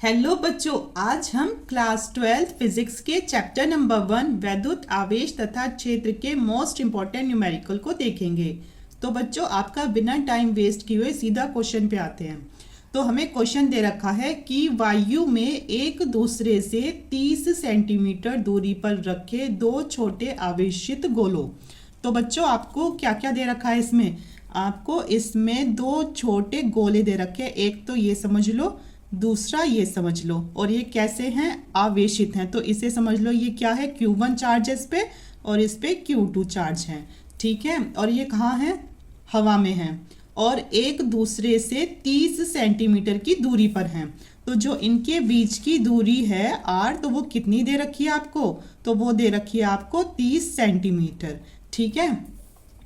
Hello बच्चों, आज हम क्लास 12 फिजिक्स के चैप्टर नंबर 1 वैद्युत आवेश तथा क्षेत्र के मोस्ट इंपॉर्टेंट न्यूमेरिकल को देखेंगे। तो बच्चों, आपका बिना टाइम वेस्ट किए हुए सीधा क्वेश्चन पे आते हैं। तो हमें क्वेश्चन दे रखा है कि वायु में एक दूसरे से 30 सेंटीमीटर दूरी पर रखे दो छोटे आवेशित गोलों। तो बच्चों, आपको क्या क्या दे रखा है इसमें? आपको इसमें दो छोटे गोले दे रखे हैं। एक तो ये समझ लो, दूसरा ये समझ लो। और ये कैसे हैं? आवेशित हैं। तो इसे समझ लो, ये क्या है? Q1 चार्ज है इस पे और इस पे Q2 चार्ज है। ठीक है। और ये कहाँ है? हवा में है और एक दूसरे से 30 सेंटीमीटर की दूरी पर हैं। तो जो इनके बीच की दूरी है R, तो वो कितनी दे रखी है आपको? तो वो दे रखी है आपको 30 सेंटीमीटर। ठीक है।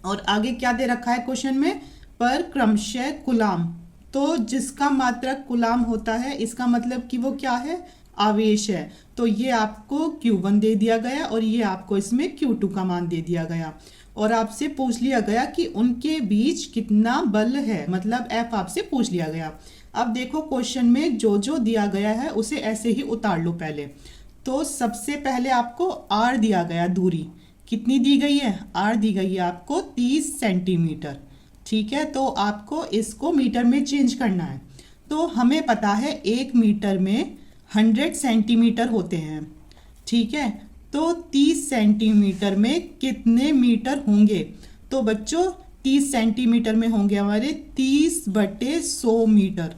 और आगे क्या दे रखा है क्वेश्चन में? पर क्रमशः कूलाम। तो जिसका मात्रक कूलाम होता है, इसका मतलब कि वो क्या है? आवेश है। तो ये आपको Q1 दे दिया गया और ये आपको इसमें Q2 का मान दे दिया गया। और आपसे पूछ लिया गया कि उनके बीच कितना बल है, मतलब F आपसे पूछ लिया गया। अब देखो, क्वेश्चन में जो जो दिया गया है उसे ऐसे ही उतार लो पहले। तो सबसे पहले आपको R दिया गया, दूरी कितनी दी गई है? R दी गई है आपको 30 सेंटीमीटर। ठीक है। तो आपको इसको मीटर में चेंज करना है। तो हमें पता है 1 मीटर में 100 सेंटीमीटर होते हैं। ठीक है। तो 30 सेंटीमीटर में कितने मीटर होंगे? तो बच्चों, 30 सेंटीमीटर में होंगे हमारे 30/100 मीटर।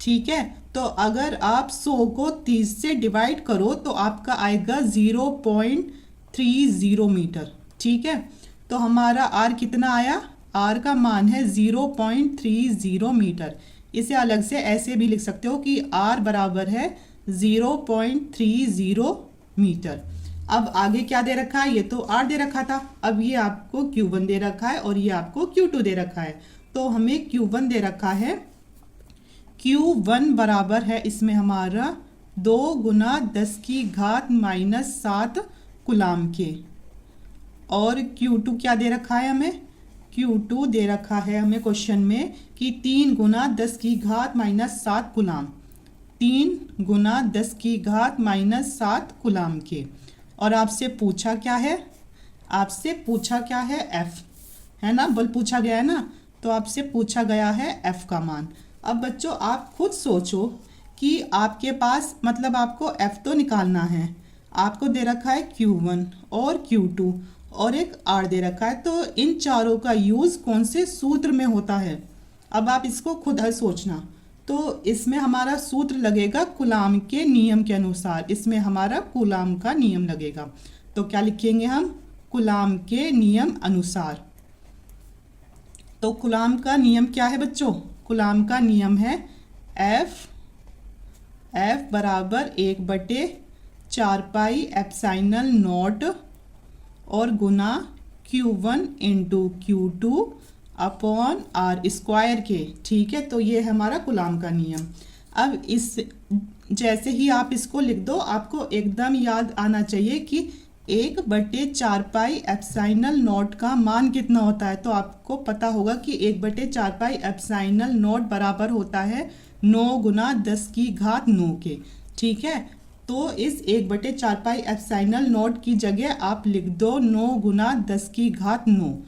ठीक है। तो अगर आप 100 को 30 से डिवाइड करो तो आपका आएगा 0.30 मीटर। ठीक है। तो हमारा R कितना आया? R का मान है 0.30 मीटर। इसे अलग से ऐसे भी लिख सकते हो कि R बराबर है 0.30 मीटर। अब आगे क्या दे रखा है? ये तो R दे रखा था। अब ये आपको Q1 दे रखा है और ये आपको Q2 दे रखा है। तो हमें Q1 दे रखा है, Q1 बराबर है इसमें हमारा 2 गुना 10⁻⁻7 कूलाम के। और Q2 क्या दे रखा है हमें? Q2 दे रखा है हमें क्वेश्चन में कि 3 गुना 10⁻⁻7 कूलाम। 3 गुना 10⁻⁻7 कूलाम के। और आपसे पूछा क्या है? आपसे पूछा क्या है? F है ना, बल पूछा गया है ना। तो आपसे पूछा गया है F का मान। अब बच्चों, आप खुद सोचो कि आपके पास, मतलब आपको F तो निकालना है। आपको दे रखा है Q1 और Q2 और एक R दे रखा है। तो इन चारों का यूज़ कौन से सूत्र में होता है? अब आप इसको खुद हल सोचना। तो इसमें हमारा सूत्र लगेगा कूलाम के नियम के अनुसार। इसमें हमारा कूलाम का नियम लगेगा। तो क्या लिखेंगे हम? कूलाम के नियम अनुसार। तो कूलाम का नियम क्या है बच्चों? कूलाम का नियम है F बराबर 1/4πε0 और गुना Q1 into Q2 upon R² के। ठीक है। तो ये है हमारा कूलाम का नियम। अब इस जैसे ही आप इसको लिख दो, आपको एकदम याद आना चाहिए कि 1/4πε0 का मान कितना होता है। तो आपको पता होगा कि 1/4πε0 बराबर होता है 9 गुना 10⁻9 के। ठीक है। तो इस 1/4πε0 की जगह आप लिख दो 9 गुना 10⁻9।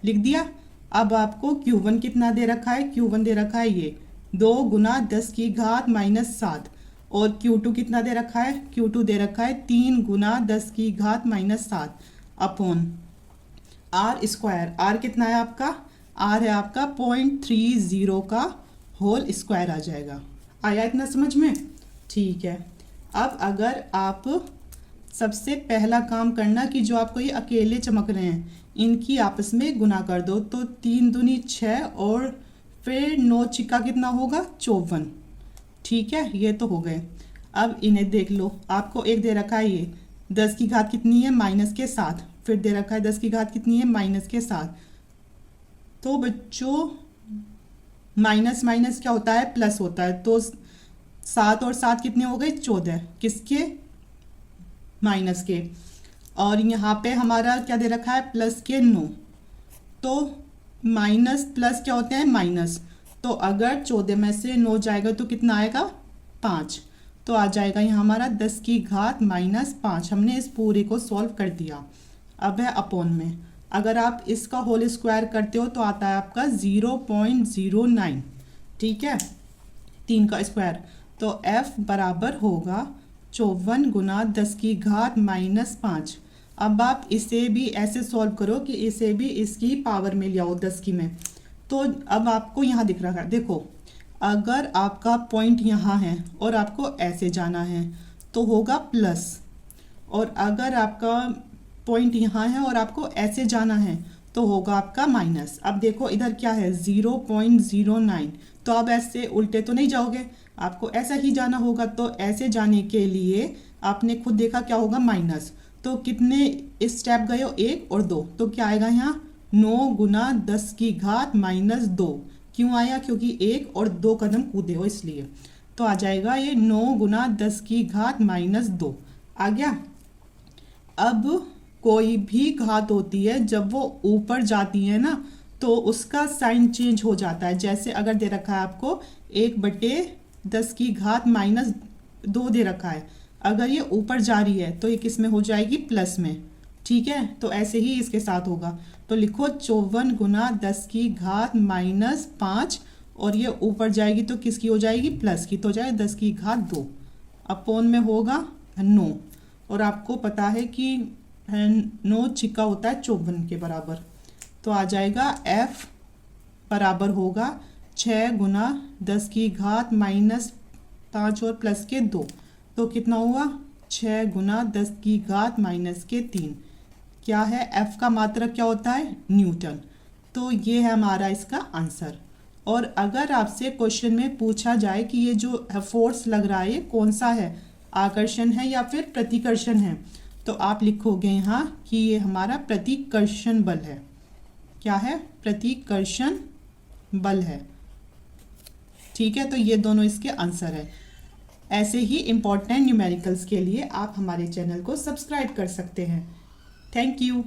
लिख दिया। अब आपको Q1 कितना दे रखा है? Q1 दे रखा है ये 2 गुना 10⁻⁻7 और Q2 कितना दे रखा है? Q2 दे रखा है 3 गुना 10⁻⁻7 अपॉन R²। R कितना है आपका? R है आपका 0.30 का होल स्क्वायर आ जाएगा। आया इतना समझ में? ठीक है। अब अगर आप सबसे पहला काम करना कि जो आपको ये अकेले चमक रहे हैं, इनकी आपस में गुना कर दो। तो 3 दूनी 6 और फिर 9 छिक्का कितना होगा? 54। ठीक है। ये तो हो गए। अब इन्हें देख लो। आपको एक दे रखा है ये 10 की घात कितनी है? -7। फिर दे रखा है 10 की घात कितनी है? -7। तो बच्चों, माइनस माइनस क्या होता है? प्लस होता है। तो 7 और 7 कितने हो गए? 14। किसके? माइनस के। और यहाँ पे हमारा क्या दे रखा है? प्लस के 9। तो माइनस प्लस क्या होते हैं? माइनस। तो अगर 14 में से 9 जाएगा तो कितना आएगा? 5। तो आ जाएगा यहाँ हमारा 10 की घात माइनस 5। हमने इस पूरे को सॉल्व कर दिया। अब है अपॉन में, अगर आप इसका होल स्क्वायर करते हो तो आता है आपका 0.09, ठीक है, 3 का स्क्वायर। तो f बराबर होगा 54 गुना 10 की घात माइनस 5। अब आप इसे भी ऐसे सॉल्व करो कि इसे भी इसकी पावर में ले आओ 10 की में। तो अब आपको यहाँ दिख रहा है, देखो अगर आपका पॉइंट यहाँ है और आपको ऐसे जाना है तो होगा प्लस, और अगर आपका पॉइंट यहाँ है और आपको ऐसे जाना है तो होगा आपका माइनस। अब देखो इधर क्या है 0.09, तो अब ऐसे उल्टे तो नहीं जाओगे, आपको ऐसा ही जाना होगा। तो ऐसे जाने के लिए आपने खुद देखा क्या होगा माइनस। तो कितने स्टेप गए हो, 1 और 2, तो क्या आएगा यहाँ 9 गुना 10 की घात माइनस 2। क्यों आया, क्योंकि 1 और 2 कदम कूदे हो इसलिए। तो आ जाएगा ये 9 गुना 10 की घात माइनस 2 आ गया। अब कोई भी घात होती है जब वो ऊपर जाती है ना तो उसका साइन चेंज हो जाता है। जैसे अगर दे रखा है आपको 1/10 की घात माइनस 2 दे रखा है, अगर ये ऊपर जा रही है तो ये किस में हो जाएगी, प्लस में, ठीक है। तो ऐसे ही इसके साथ होगा। तो लिखो 54 गुना 10 की घात माइनस 5, और ये ऊपर जाएगी तो किसकी हो जाएगी, प्लस की, तो हो जाएगा 10 की घात 2 अपॉन में होगा 9। और आपको पता है कि 9 छिक्का होता है 54 के बराबर। तो आ जाएगा f बराबर होगा 6 गुना 10 की घात माइनस 5 और प्लस के 2, तो कितना हुआ 6 गुना 10 की घात माइनस के 3। क्या है, f का मात्रक क्या होता है, न्यूटन। तो ये है हमारा इसका आंसर। और अगर आपसे क्वेश्चन में पूछा जाए कि ये जो फोर्स लग रहा है ये कौन सा है, आकर्षण है या फिर प्रतिकर्षण है, तो आप लिखोगे यहाँ कि ये हमारा प्रतिकर्षण बल है। क्या है, प्रतिकर्षण बल है, ठीक है। तो ये दोनों इसके आंसर है। ऐसे ही इम्पोर्टेंट न्यूमेरिकल्स के लिए आप हमारे चैनल को सब्सक्राइब कर सकते हैं। Thank you.